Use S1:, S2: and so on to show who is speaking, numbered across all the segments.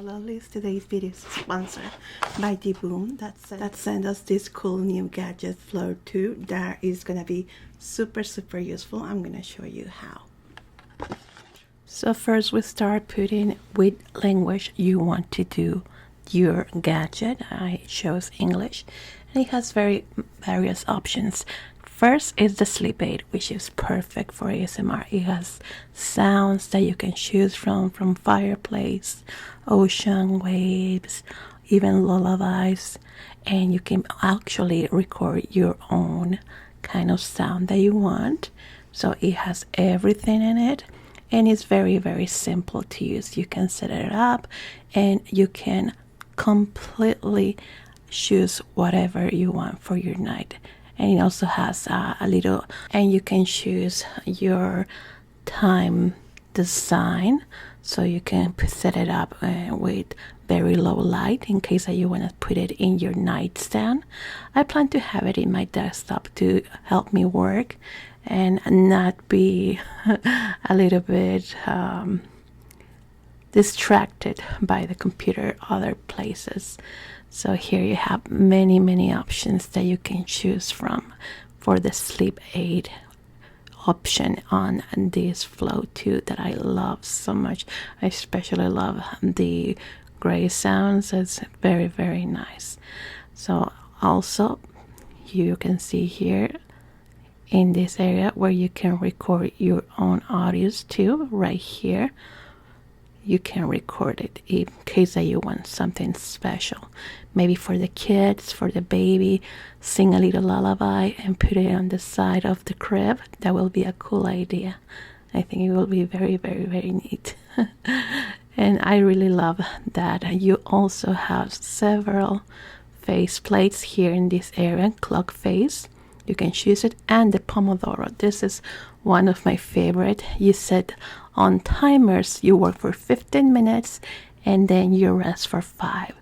S1: lovelies. Today's video is sponsored by The Boom that sent us this cool new gadget Flow 2 that is gonna be super useful. I'm gonna show you how. So first we start putting which language you want to do your gadget. I chose English and it has various options. First is the sleep aid, which is perfect for ASMR. It has sounds that you can choose from fireplace, ocean waves, even lullabies, and you can actually record your own kind of sound that you want. So it has everything in it, and it's very simple to use. You can set it up and you can completely choose whatever you want for your night. And it also has a little, and you can choose your time design, so you can set it up with very low light in case that you want to put it in your nightstand. I plan to have it in my desktop to help me work and not be a little bit distracted by the computer other places. So here you have many options that you can choose from for the sleep aid option on this Flow 2 that I love so much. I especially love the gray sounds. It's very nice. So also you can see here in this area where you can record your own audios too. Right here you can record it in case that you want something special, maybe for the kids, for the baby. Sing a little lullaby and put it on the side of the crib. That will be a cool idea. I think it will be very neat. And I really love that you also have several face plates here in this area. Clock face, you can choose it, and the Pomodoro. This is one of my favorite. You set on timers, you work for 15 minutes and then you rest for 5,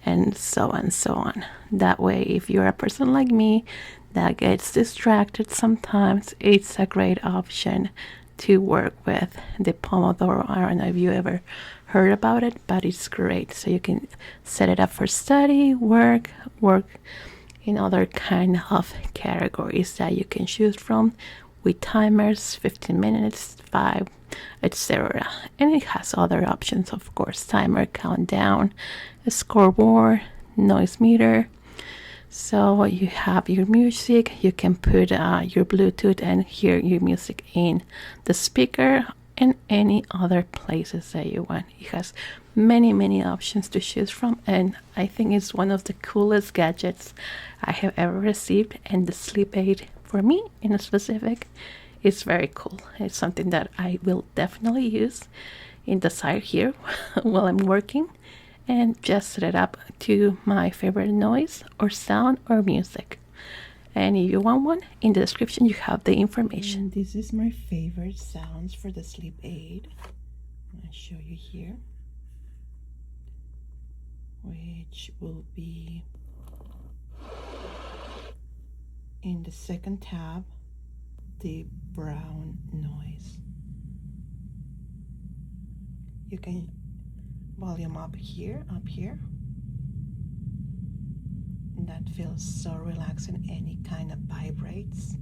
S1: and so on. That way, if you're a person like me that gets distracted sometimes, it's a great option to work with the Pomodoro. I don't know if you ever heard about it, but it's great. So you can set it up for study, work in other kind of categories that you can choose from with timers, 15 minutes, 5, etc. And it has other options, of course: timer, countdown, a scoreboard, noise meter. So you have your music. You can put your Bluetooth and hear your music in the speaker and any other places that you want. It has many options to choose from, and I think it's one of the coolest gadgets I have ever received. And the sleep aid, for me in a specific, is very cool. It's something that I will definitely use in the side here while I'm working, and just set it up to my favorite noise or sound or music. And if you want one, in the description you have the information. And this is my favorite sounds for the sleep aid. I'll show you here, which will be in the second tab, the brown noise. You can volume up here. That feels so relaxing. Any kind of vibrates.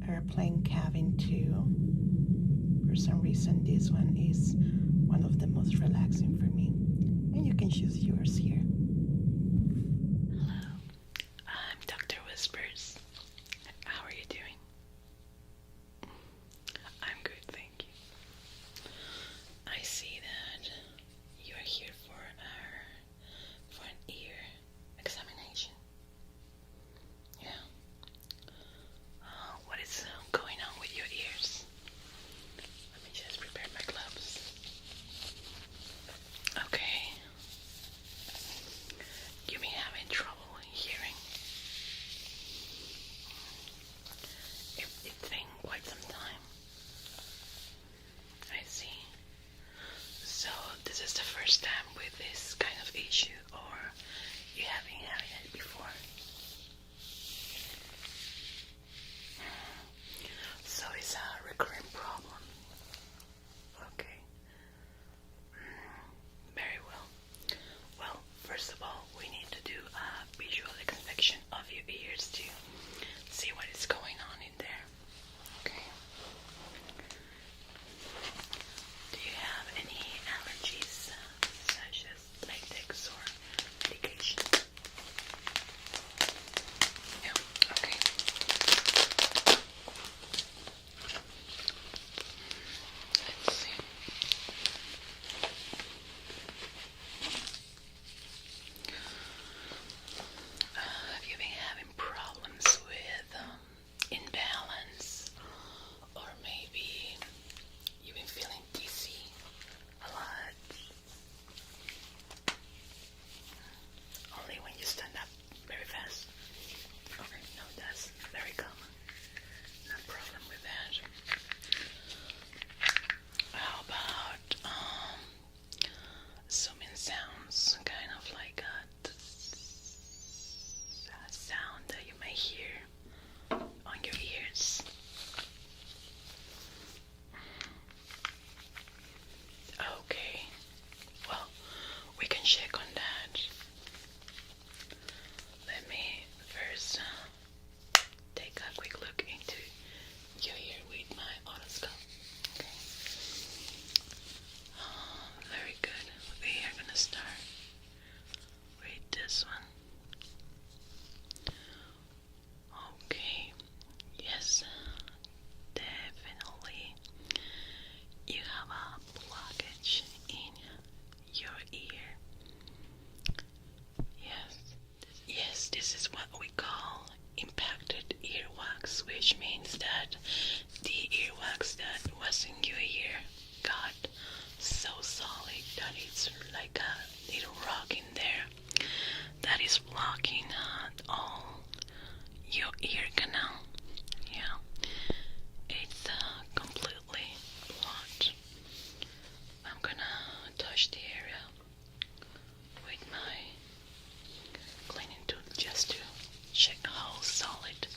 S1: Airplane cabin too. For some reason this one is one of the most relaxing for me, and you can choose yours here. Hello, I'm Dr. Whispers. How are you doing? I'm good, thank you. I see that you are here for an ear examination. Yeah. What is going on with your ears? Let me just prepare my gloves. Okay. little rock in there that is blocking all your ear canal. Yeah, it's completely blocked. I'm gonna touch the area with my cleaning tool just to check how solid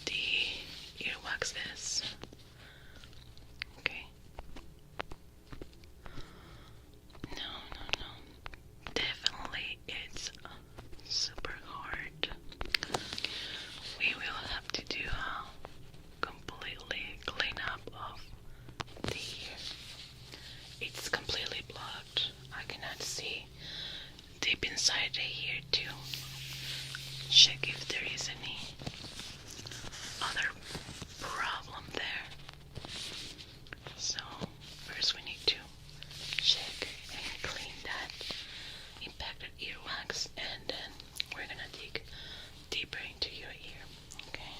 S1: the earwax is. Okay. No. Definitely it's super hard. We will have to do a completely clean up of the ear. It's completely blocked. I cannot see deep inside the ear to check if there is any other problem there. So first we need to check and clean that impacted earwax, and then we're gonna dig deeper into your ear. Okay.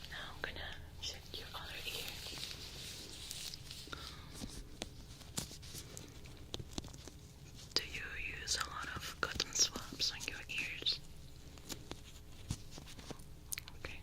S1: Now I'm gonna check your other ear. Do you use a lot of cotton swabs on your ears? Okay.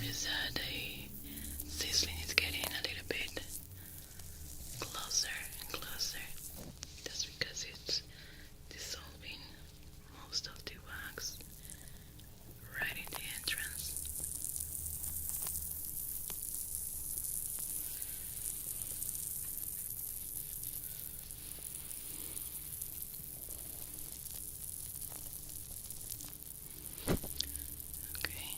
S1: notice that the sizzling is getting a little bit closer and closer. That's because it's dissolving most of the wax right in the entrance. Okay.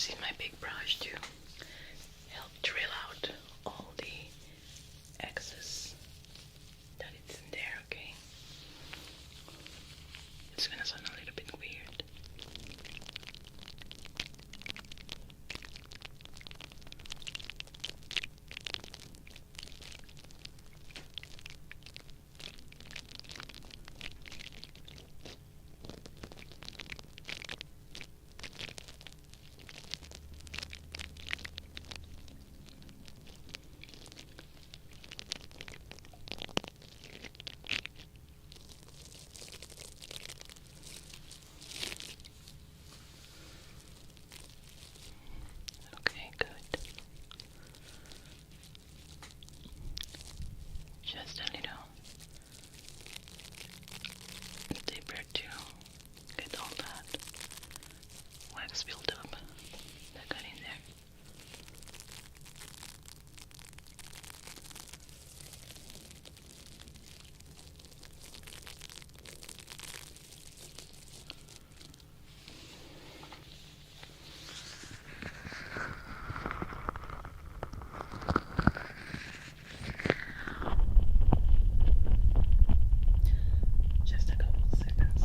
S1: This is my big brush to help drill out all the excess that it's in there, okay? It's gonna sound a little bit weird. Okay, good. Just a little deeper to get all that wax built up that got in there. Just a couple of seconds.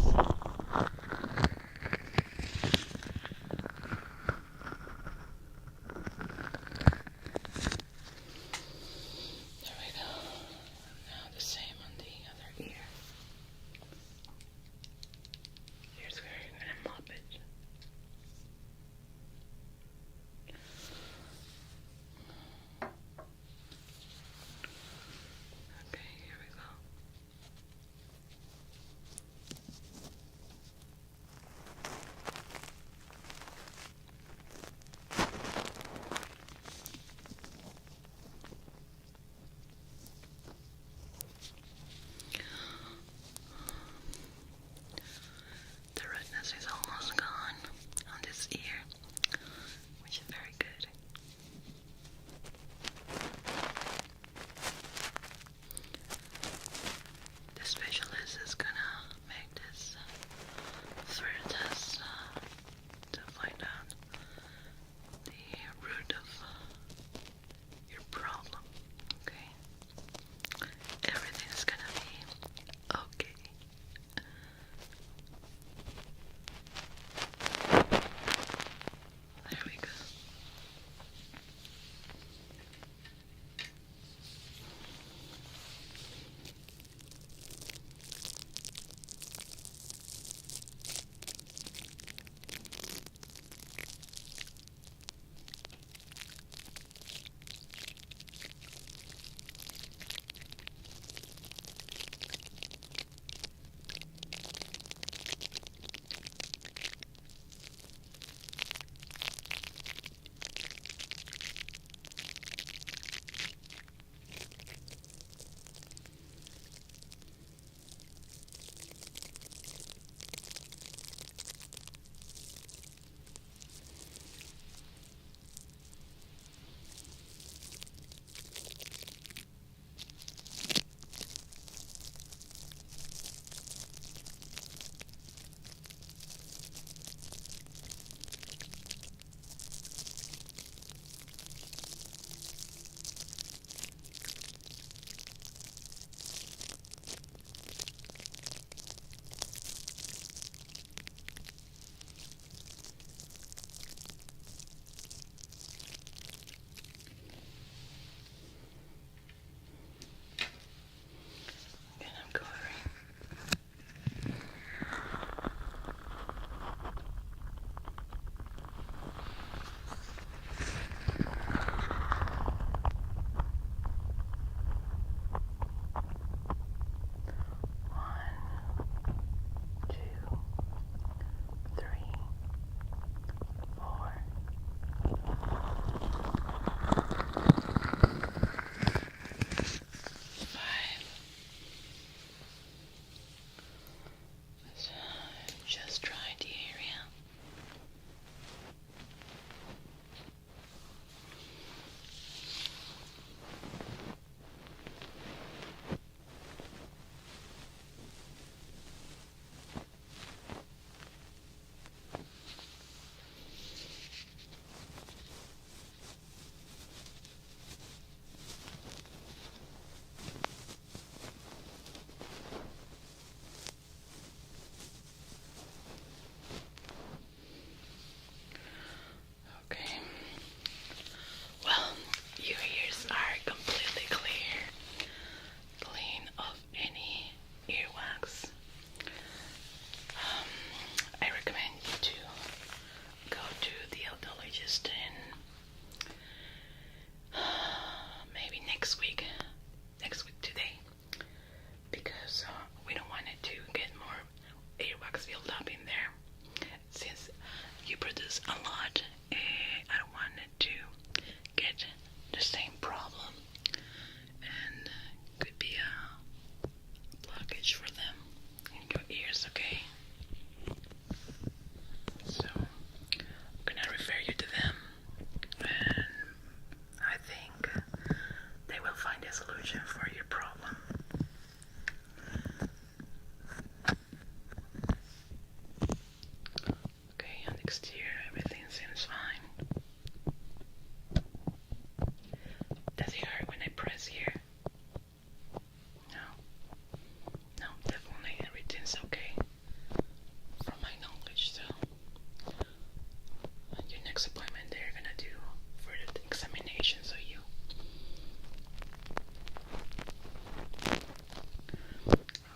S1: next appointment they're gonna do for the examination. So you.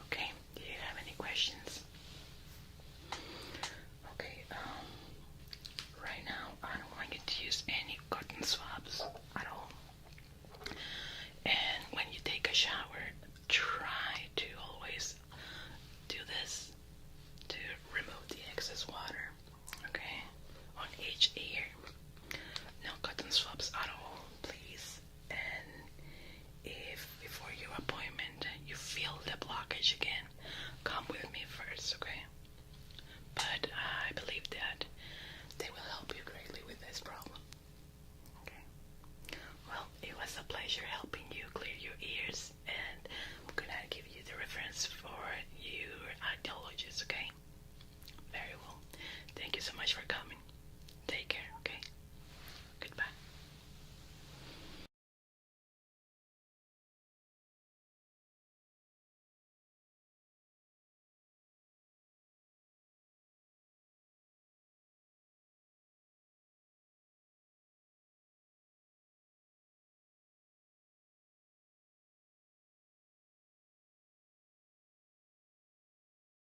S1: Okay. Do you have any questions? Okay. Right now, I don't want you to use any cotton swab